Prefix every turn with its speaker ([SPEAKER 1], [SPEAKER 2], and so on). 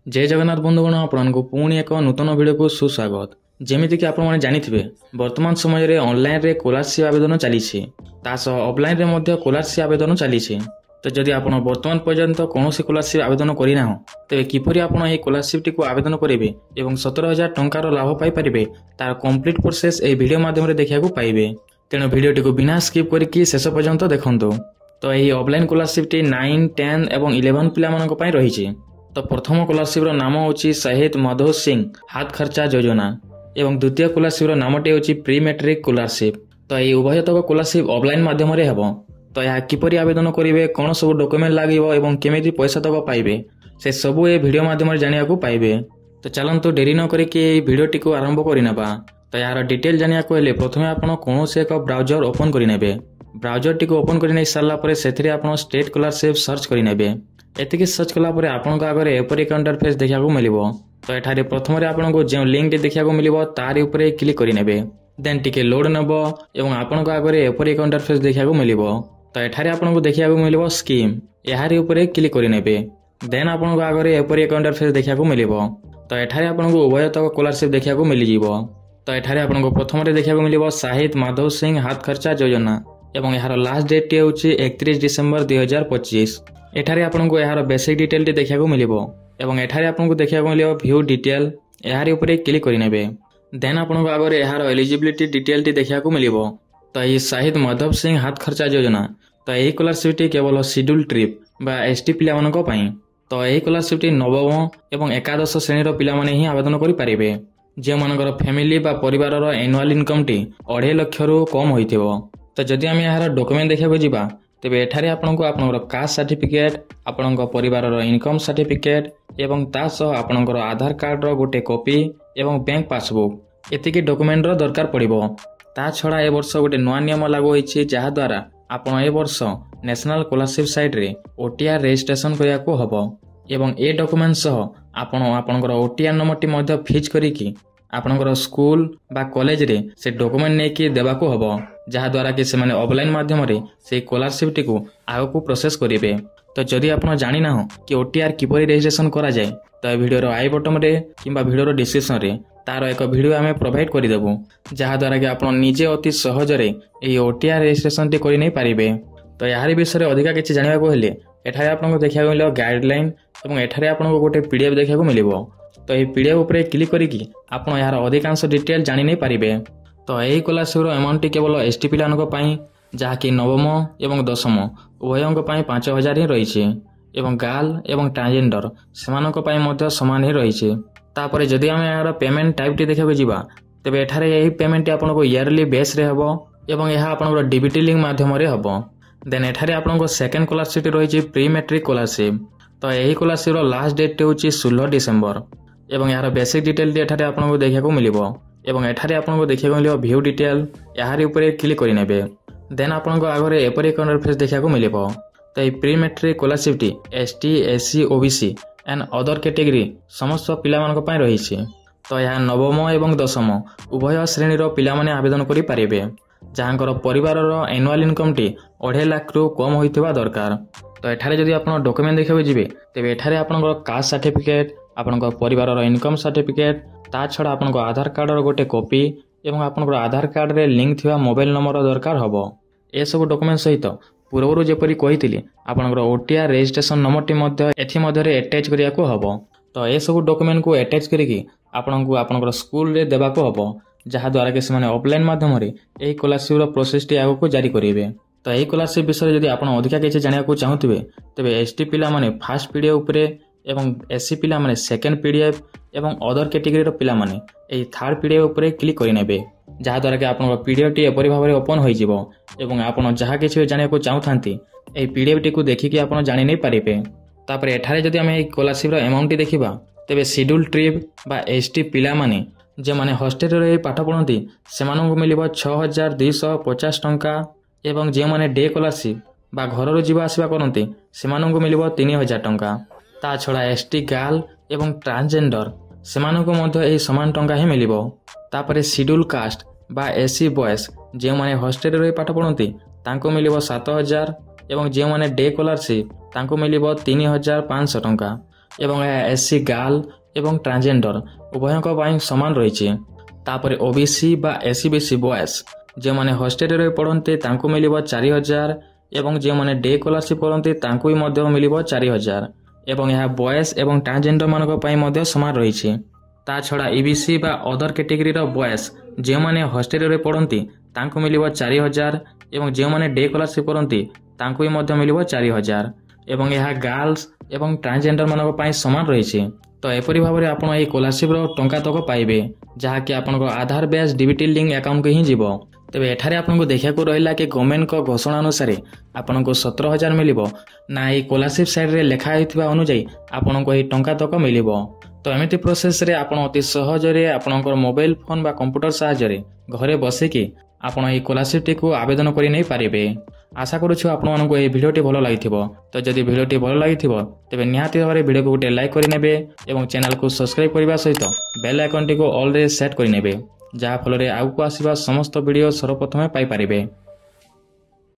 [SPEAKER 1] जय जगन्नाथ बंधुगण आपको पुणी एक नूतन वीडियो को सुस्वागत। जमीक आपने जानी वर्तमान समय रे ऑनलाइन रे स्कॉलरशिप आवेदन चली ऑफलाइन रे स्कॉलरशिप आवेदन चली। तो जदि आप वर्तमान पर्यंत कौन स्कॉलरशिप आवेदन करना तेज किपरि आप स्कॉलरशिप टी आवेदन करेंगे और 17,000 टंकार लाभ पाइपर तार कंप्लीट प्रोसेस ये वीडियो माध्यम देखा पाइबे। तेणु वीडियो टी बिना स्किप करके शेष पर्यंत देखु। तो यही ऑफलाइन स्कॉलरशिप टी 9, 10 और 11 पिला रही। तो प्रथम स्कॉलरशिप नाम होची शहीद माधव सिंह हाथ खर्चा योजना एवं द्वितीय स्कॉलरशिप नामटी होची प्री मैट्रिक स्कॉलरशिप। तो ये उभयतक स्कॉलरशिप ऑफलाइन माध्यम रे हेबो। तो यह किपरि आवेदन करेंगे, कौन सब डॉक्यूमेंट लागिबो एवं केमिति पैसा तक पाइबे से सबू ए वीडियो माध्यम जानिया को पाइबे। तो चलंतु डेरी न करिके ए वीडियो टी को आरंभ करिनेबा। तो यार डिटेल जानिया को हेले प्रथमे आपण कौन से एक ब्राउजर ओपन करिनेबे। ब्राउजर टी को ओपन करि सारा पर सेथिरे आपण स्टेट स्कॉलरशिप सर्च करिनेबे। एतिकी सर्च कला परे आपन आगे एपरी एक इंटरफेस देखा मिलिबो। तो एठारे प्रथम आपको जो लिंक देखा मिलिबो तारी ऊपर क्लिक करिनेबे। देन टिके लोड नेबो एवं आपन आगे एपरी एक इंटरफेस देखा मिलिबो। तो एठारे आपको देखा मिलिबो स्कीम, यारी ऊपर क्लिक करिनेबे। देन आपन आगे एपरी एक इंटरफेस देखा मिलिबो। तो एठारे आपको उभयतक स्कॉलरशिप देखा मिल जिवो। तो एठारे आपको प्रथम देखा मिलिबो शहीद माधव सिंह हाथ खर्चा योजना एवं यार लास्ट डेट टी होची 31 डिसेंबर 2025। एठारे आपको यार बेसिक डिटेल टी देखा मिलिबो एवं एठारे आपको देखा मिलिबो व्यू डिटेल, यार ऊपर क्लिक करिनेबे। देन आपको आगे यार एलिजिबिलिटी डिटेल टी देखा मिलिबो। तो ये शहीद माधव सिंह हाथ खर्चा योजना तो यही स्कॉलरशिप टी केवल शेड्यूल ट्रिप बा एसटी पिला मानक पई। तो यही स्कॉलरशिप टी नवम एवं एकादश श्रेणी पिला माने ही आवेदन करि पारिबे जे मानकर फैमिली बा परिवार रो एनुअल इनकम टी 2.5 लाख रु कम होइथिबो। तो जदि आम यार डॉक्यूमेंट देखा जावा तेबे एठारे आपनको आपनकर कास्ट सर्टिफिकेट, आपनकर परिवार रो इनकम सर्टिफिकेट एवं तासह आपनकर आधार कार्ड रो गोटे कॉपी एवं बैंक पासबुक एतिकी डॉक्यूमेंट रो दरकार पड़िबो। ता छड़ा ए वर्ष गोटे नया नियम लागू होइछि जहा द्वारा आपण ए वर्ष नेशनल स्कॉलरशिप साइट रे ओटीआर रजिस्ट्रेशन करिया को हबो एवं ए डॉक्यूमेंट सह आपण आपनकर ओटीआर नंबर टी मध्ये फिक्स करिकि आपनकर स्कूल बा कॉलेज रे से डॉक्यूमेंट नै कि देबा को हबो जहा द्वारा कि से माने ऑफलाइन माध्यम रे से स्कॉलरशिप टी को आगो को प्रोसेस करिवे। तो जदि आपण जानि ना हो कि ओटीआर किपरि रजिस्ट्रेशन करा जाय तो वीडियो रो आई बटन रे किबा वीडियो रो डिस्क्रिप्शन रे तार एक वीडियो आमे प्रोवाइड करि देबो जहा द्वारा कि आपण निजे अति सहज रे ए ओटीआर रजिस्ट्रेशन टी करि नै पारिबे। तो यार विषय रे अधिका किछि जानिबा को हेले एठारे आपनको देखा मिलिबो गाइडलाइन एवं एठारे आपनको गोटे पीडीएफ देखा मिलिबो। तो ये पीडीएफ ऊपर क्लिक करिकि आपण यार अधिकांश डिटेल जानि नै पारिबे। तो यही स्कॉलरशिप अमाउंट टी केवल एसटी पिलानक पई जहाँकि नवम एवं दशम उभयंक पई 5,000 ही रही एवं गार्ल एवं ट्रांसजेंडर सेमानक पई मध्ये समान ही रही। तापर जदि आम यार पेमेंट टाइप टी देखा जावा तेबे एठारे यही पेमेंट टी आपनको ईयरली बेस रे हबो एवं यह आपनको डीबीटी लिंक माध्यम रे हबो। देन एठारे आपनको सेकंड स्कॉलरशिप रही प्री मैट्रिक स्कॉलरशिप। तो यही स्कॉलरशिप लास्ट डेट टी होची 16 डिसेंबर एवं यार बेसिक डिटेल टी एठारे आपनको देखा मिलिबो एवं एठारे आपनको देखा मिलिबो व्यू डिटेल, यार ऊपर क्लिक करिनेबे। देन आपनको आगे एपरी एक इंटरफेस देखा मिलिबो। तो ये प्री मैट्रिक स्कॉलरशिप टी ST, SC, OBC and other category समस्त पिला मानक पई रहिछि। तो यह नवम एवं दशम उभय श्रेणी रो पिला माने आवेदन करि पारिबे जहाँकर परिवार रो एनुअल इनकम टी 2.5 लाख रु कम होइथिबा दरकार। तो एठारे जदि आपण डॉक्यूमेंट देखा जिवे तेबे एठारे आपनकर कास्ट सर्टिफिकेट, आपनकर परिवार रो इनकम सर्टिफिकेट, ता छड़ा आपनकर आधार कार्ड रो गोटे कॉपी एवं आपनकर आधार कार्ड रे लिंक थिबा मोबाइल नंबर दरकार हबो। ए सब डॉक्यूमेंट सहित पूर्वरु जेपरि कहितली आपनकर ओटीआर रजिस्ट्रेशन नंबर टी मध्ये एथि मध्ये रे अटैच करिया को हबो। तो ए सब डॉक्यूमेंट को अटैच करिकि आपनकर आपनकर स्कूल रे देबा को हबो जहा द्वारा कि से ऑफलाइन माध्यम रे एही स्कॉलरशिप रो प्रोसेस टी आगो को जारी करिवे। तो यही स्कॉलरशिप विषय जदि आपण अधिका किछि जानिया को चाहुथिबे तबे एसटी पिला माने फर्स्ट पीडीएफ ऊपर एवं एससी पिला माने सेकंड पीडीएफ एवं अदर कैटेगरी रो पिला माने एही थर्ड पीडीएफ ऊपर क्लिक करिनेबे जहा द्वारा कि आपण पीडीएफ टी एपरि भाबरे ओपन होई जिवो एवं आपण जहा किछि जानिया को चाहुथांती एही पीडीएफ टी को देखिकि आपण जानि नै पारिबे। तापर एठारे जदि हम एही स्कॉलरशिप रो अमाउंट टी देखिबा तेबे शेड्यूल ट्रिप बा एसटी पिला माने जे माने हॉस्टल रे पाठ पढंती सेमानंकु मिलिबो 6,250 टंका एवं जे माने डे स्कॉलरशिप बा घर रो जीवा आसीबा करंती सेमानंकु मिलिबो 3,000 टंका। ता छड़ा एसटी गार्ल एवं ट्रांसजेंडर सेमानंकु मध्ये एही समान टंका ही मिलिबो। तापरे शेड्यूल कास्ट बा एससी बॉयज जे माने हॉस्टल रे पाठ पढंती तांको मिलिबो 7,000 एवं जे माने डे स्कॉलरशिप तांको मिलिबो 3,500 टंका। ଏବଂ ଏହା ଏସସି ଗାର୍ଲ ଏବଂ ଟ୍ରାନ୍ସଜେଣ୍ଡର ଉଭୟଙ୍କ ପାଇଁ ସମାନ ରହିଛି। ତାପରେ ଓବିସି ବା ଏସିବିସି ବଏସ୍ ଯେଉଁମାନେ ହଷ୍ଟେଲରେ ପଢ଼ନ୍ତି ତାଙ୍କୁ ମିଳିବ 4000 ଏବଂ ଯେଉଁମାନେ ଡେ ସ୍କଲାରସିପ୍ କରନ୍ତି ତାଙ୍କୁ ବି ମଧ୍ୟ ମିଳିବ 4000 ଏବଂ ଏହା ବଏସ୍ ଏବଂ ଟ୍ରାନ୍ସଜେଣ୍ଡର ମାନଙ୍କ ପାଇଁ ମଧ୍ୟ ସମାନ ରହିଛି। ତା ଛଡ଼ା ଇବିସି ବା ଅଦର କ୍ୟାଟେଗୋରୀର ବଏସ୍ ଯେଉଁମାନେ ହଷ୍ଟେଲରେ ପଢ଼ନ୍ତି ତାଙ୍କୁ ମିଳିବ 4000 ଏବଂ ଯେଉଁମାନେ ଡେ ସ୍କଲାରସିପ୍ କରନ୍ତି ତାଙ୍କୁ ବି ମଧ୍ୟ ମିଳିବ 4000 ଏବଂ ଏହା ଗାର୍ଲସ ଏବଂ ଟ୍ରାନ୍ସଜେଣ୍ଡର ମାନଙ୍କ ପାଇଁ ସମାନ ରହିଛି। ତ ଏପରି ଭାବରେ ଆପଣ ଏହି ସ୍କଲାରସିପ୍ର ଟଙ୍କା ତକ ପାଇବେ ଯାହାକି ଆପଣଙ୍କ ଆଧାର ବେସ୍ ଡିବିଟି ଲିଙ୍କ ଆକାଉଣ୍ଟକୁ ହିଁ ଯିବ। ତେବେ ଏଠାରେ ଆପଣଙ୍କୁ ଦେଖିବାକୁ ରହିଲା କି ଗଭର୍ଣ୍ଣମେଣ୍ଟଙ୍କ ଘୋଷଣା ଅନୁସାରେ ଆପଣଙ୍କୁ 17000 ମିଳିବ ନା ଏହି ସ୍କଲାରସିପ୍ ସାଇଡ଼ରେ ଲେଖା ହୋଇଥିବା ଅନୁଯାୟୀ ଆପଣଙ୍କୁ ଏହି ଟଙ୍କା ତକ ମିଳିବ। ତ ଏମିତି ପ୍ରୋସେସରେ ଆପଣ ଅତି ସହଜରେ ଆପଣଙ୍କର ମୋବାଇଲ ଫୋନ୍ ବା କମ୍ପ୍ୟୁଟର ସାହାଯ୍ୟରେ ଘରେ ବସିକି ଆପଣ ଏହି ସ୍କଲାରସିପ୍ଟିକୁ ଆବେଦନ କରି ନେଇପାରିବେ। ଆଶା କରୁଛୁ ଆପଣମାନଙ୍କୁ ଏହି ଭିଡ଼ିଓଟି ଭଲ ଲାଗିଥିବ। ତ ଯଦି ଭିଡ଼ିଓଟି ଭଲ ଲାଗିଥିବ ତେବେ ନିହାତି ଭାବରେ ଭିଡ଼ିଓକୁ ଗୋଟେ ଲାଇକ୍ କରିନେବେ ଏବଂ ଚ୍ୟାନେଲକୁ ସବସ୍କ୍ରାଇବ୍ କରିବା ସହିତ ବେଲ୍ ଆଇକନ୍ଟିକୁ ଅଲ୍ରେ ସେଟ୍ କରିନେବେ ଯାହାଫଳରେ ଆଗକୁ ଆସିବା ସମସ୍ତ ଭିଡ଼ିଓ ସର୍ବପ୍ରଥମେ ପାଇପାରିବେ।